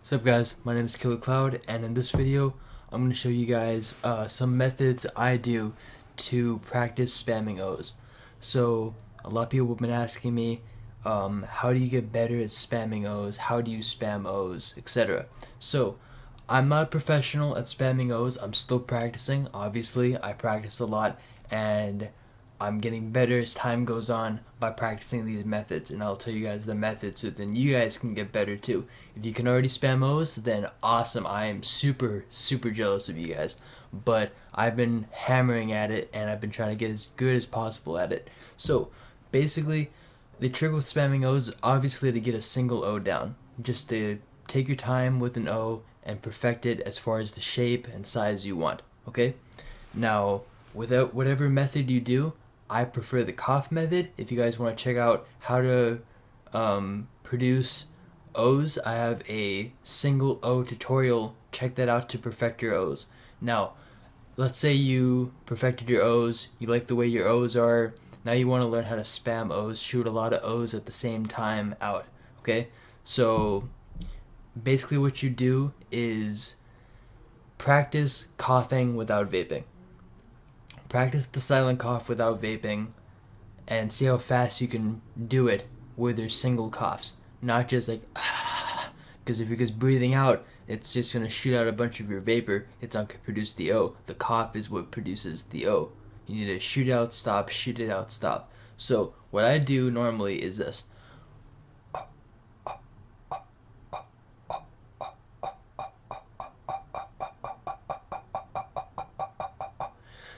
What's up guys, my name is Killer Cloud, and in this video I'm going to show you guys some methods I do to practice spamming O's. So a lot of people have been asking me how do you get better at spamming O's, how do you spam O's, etc. So I'm not a professional at spamming O's, I'm still practicing. Obviously I practice a lot and I'm getting better as time goes on by practicing these methods, and I'll tell you guys the methods so then you guys can get better too. If you can already spam O's, then awesome. I am super jealous of you guys. But I've been hammering at it and I've been trying to get as good as possible at it. So basically, the trick with spamming O's is obviously to get a single O down. Just to take your time with an O and perfect it as far as the shape and size you want. Okay? Now, without whatever method you do, I prefer the cough method. If you guys want to check out how to produce O's, I have a single O tutorial. Check that out to perfect your O's. Now, let's say you perfected your O's, you like the way your O's are, now you want to learn how to spam O's, shoot a lot of O's at the same time out. Okay? So, basically what you do is practice coughing without vaping. Practice the silent cough without vaping and see how fast you can do it with your single coughs. Not just like, because if you're just breathing out, it's just going to shoot out a bunch of your vapor. It's not going to produce the O. The cough is what produces the O. You need to shoot out, stop, shoot it out, stop. So what I do normally is this.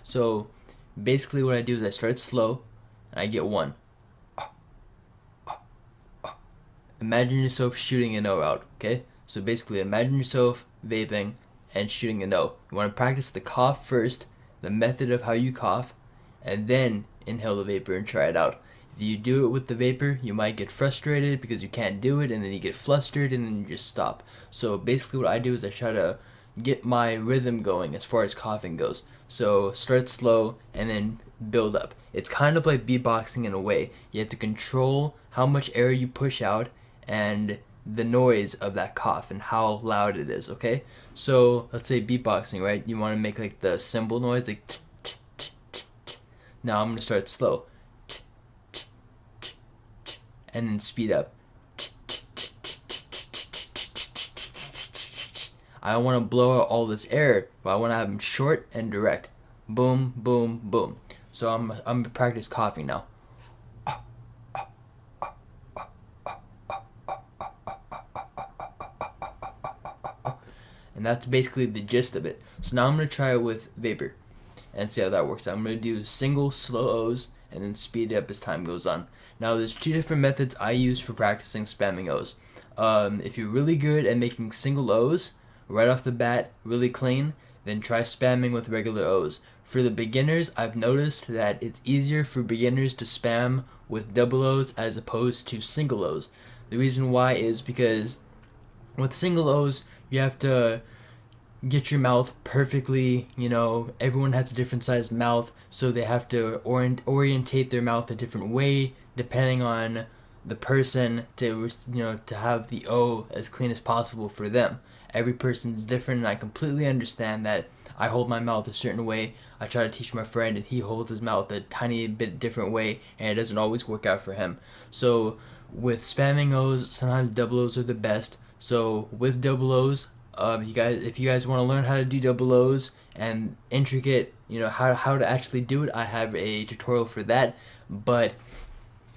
So basically what I do is I start slow and I get one. Imagine yourself shooting an O out, okay? So basically imagine yourself vaping and shooting an O. You want to practice the cough first, the method of how you cough, and then inhale the vapor and try it out. If you do it with the vapor, you might get frustrated because you can't do it, and then you get flustered and then you just stop. So basically what I do is I try to get my rhythm going as far as coughing goes. So start slow and then build up. It's kind of like beatboxing in a way. You have to control how much air you push out and the noise of that cough and how loud it is, okay? So let's say beatboxing, right? You want to make like the cymbal noise, like t t t t t. Now I'm gonna start slow, t t t t, and then speed up. I don't want to blow out all this air, but I want to have them short and direct. Boom, boom, boom. So I'm gonna practice coughing now. And that's basically the gist of it. So now I'm going to try it with vapor and see how that works. I'm going to do single slow O's and then speed it up as time goes on. Now there's two different methods I use for practicing spamming O's. If you're really good at making single O's right off the bat, really clean, then try spamming with regular O's. For the beginners, I've noticed that it's easier for beginners to spam with double O's as opposed to single O's. The reason why is because with single O's, you have to get your mouth perfectly, everyone has a different sized mouth, so they have to orientate their mouth a different way depending on the person to have the O as clean as possible for them. Every person's different and I completely understand that. I hold my mouth a certain way. I try to teach my friend and he holds his mouth a tiny bit different way and it doesn't always work out for him. So with spamming O's, sometimes double O's are the best. So with double O's, if you guys want to learn how to do double O's and intricate, how to actually do it, I have a tutorial for that. But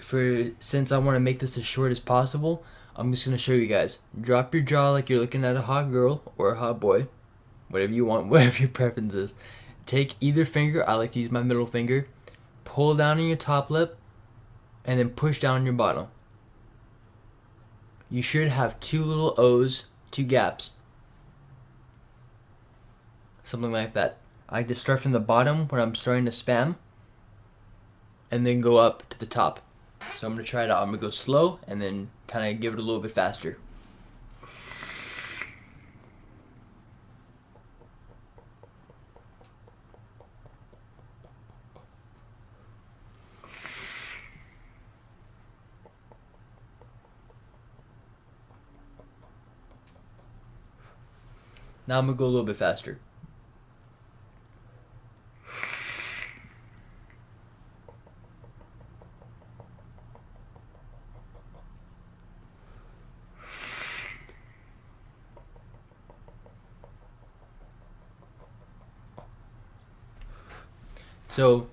since I want to make this as short as possible, I'm just gonna show you guys. Drop your jaw like you're looking at a hot girl or a hot boy, whatever you want, whatever your preference is. Take either finger. I like to use my middle finger. Pull down on your top lip, and then push down on your bottom. You should have two little O's, two gaps. Something like that. I just start from the bottom when I'm starting to spam and then go up to the top. So I'm going to try it out. I'm going to go slow and then kind of give it a little bit faster. Now I'm gonna go a little bit faster. So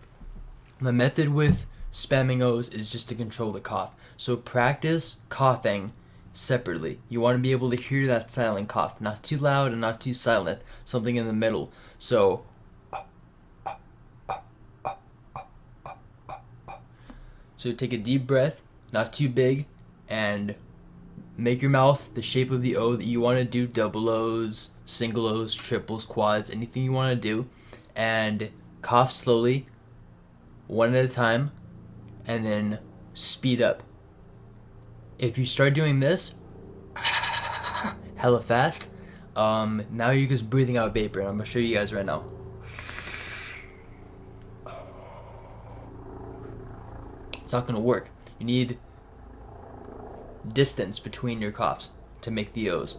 the method with spamming O's is just to control the cough. So practice coughing separately. You want to be able to hear that silent cough, not too loud and not too silent, something in the middle. So take a deep breath, not too big, and make your mouth the shape of the O that you want to do, double O's, single O's, triples, quads, anything you want to do, and cough slowly, one at a time, and then speed up. If you start doing this hella fast, now you're just breathing out vapor, and I'm gonna show you guys right now. It's not gonna work. You need distance between your coughs to make the O's.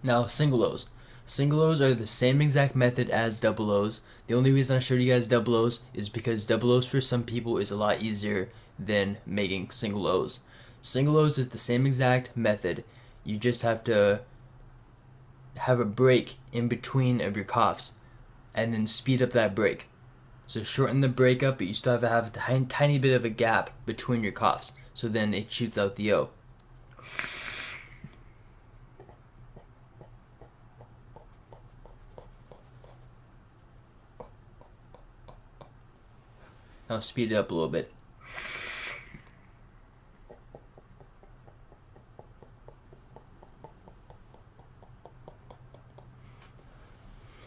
Now, single O's. Single O's are the same exact method as double O's. The only reason I showed you guys double O's is because double O's for some people is a lot easier than making single O's. Single O's is the same exact method. You just have to have a break in between of your coughs and then speed up that break. So shorten the break up, but you still have to have a tiny bit of a gap between your coughs. So then it shoots out the O. Now speed it up a little bit.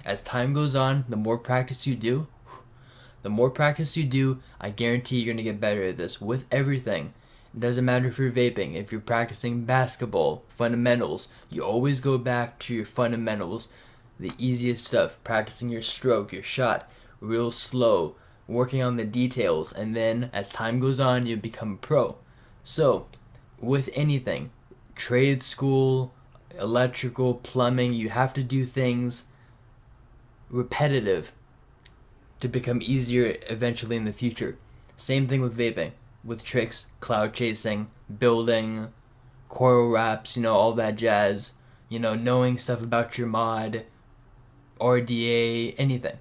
As time goes on, the more practice you do, I guarantee you're going to get better at this with everything. It doesn't matter if you're vaping, if you're practicing basketball, fundamentals, you always go back to your fundamentals, the easiest stuff, practicing your stroke, your shot, real slow, working on the details, and then as time goes on, you become a pro. So, with anything, trade school, electrical, plumbing, you have to do things repetitive to become easier eventually in the future. Same thing with vaping, with tricks, cloud chasing, building, choral raps, all that jazz, knowing stuff about your mod, RDA, anything.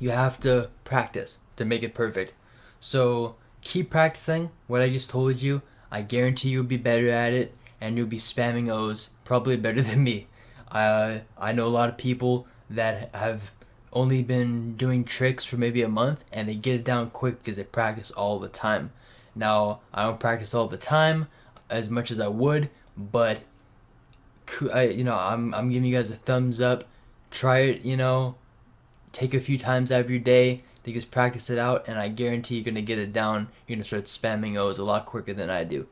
You have to practice to make it perfect. So keep practicing what I just told you. I guarantee you'll be better at it, and you'll be spamming O's probably better than me. I know a lot of people that have only been doing tricks for maybe a month, and they get it down quick because they practice all the time. Now, I don't practice all the time as much as I would, but I'm giving you guys a thumbs up. Try it, take a few times out of your day to just practice it out, and I guarantee you're gonna get it down. You're gonna start spamming O's a lot quicker than I do.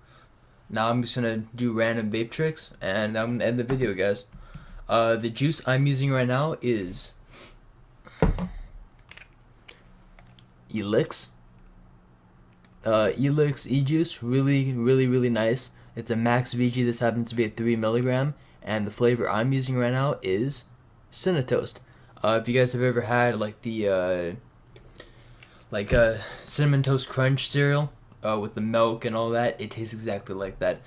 Now I'm just gonna do random vape tricks, and I'm gonna end the video, guys. The juice I'm using right now is Elix. Elix e-juice, really nice. It's a max VG. This happens to be a 3 milligram, and the flavor I'm using right now is Cinnatoast. If you guys have ever had the Cinnamon Toast Crunch cereal with the milk and all that, it tastes exactly like that.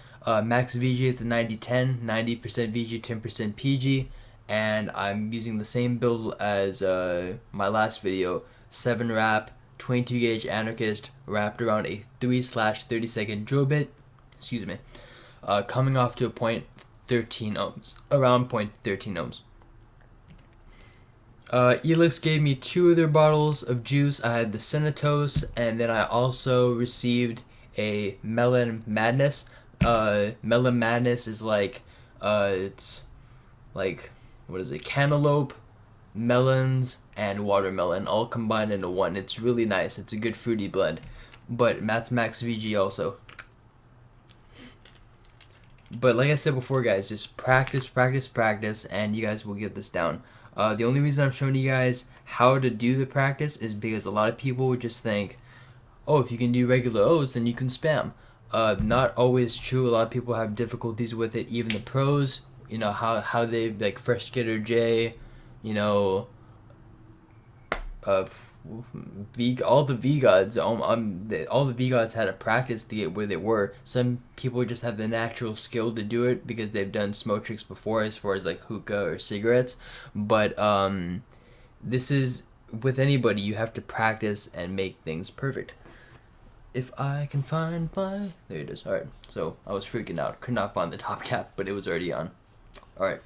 Max VG is the 90-10, 90% VG, 10% PG, and I'm using the same build as my last video, 7 wrap, 22 gauge Anarchist wrapped around a 3/30 second drill bit, coming off to a 0.13 ohms, around 0.13 ohms. Elix gave me 2 other bottles of juice. I had the Cinnatoast, and then I also received a Melon Madness. Melon Madness is it's like, what is it, cantaloupe, melons, and watermelon all combined into one. It's really nice. It's a good fruity blend, but that's max VG also. But like I said before, guys, just practice, practice, practice, and you guys will get this down. The only reason I'm showing you guys how to do the practice is because a lot of people would just think, oh, if you can do regular O's, then you can spam. Not always true. A lot of people have difficulties with it. Even the pros, you know, how they like Fresh Getter J, you know, uh, all the V gods, all the V gods had to practice to get where they were. Some people just have the natural skill to do it because they've done smoke tricks before, as far as like hookah or cigarettes. But this is with anybody. You have to practice and make things perfect. If I can find my, there it is. All right. So I was freaking out, could not find the top cap, but it was already on. All right.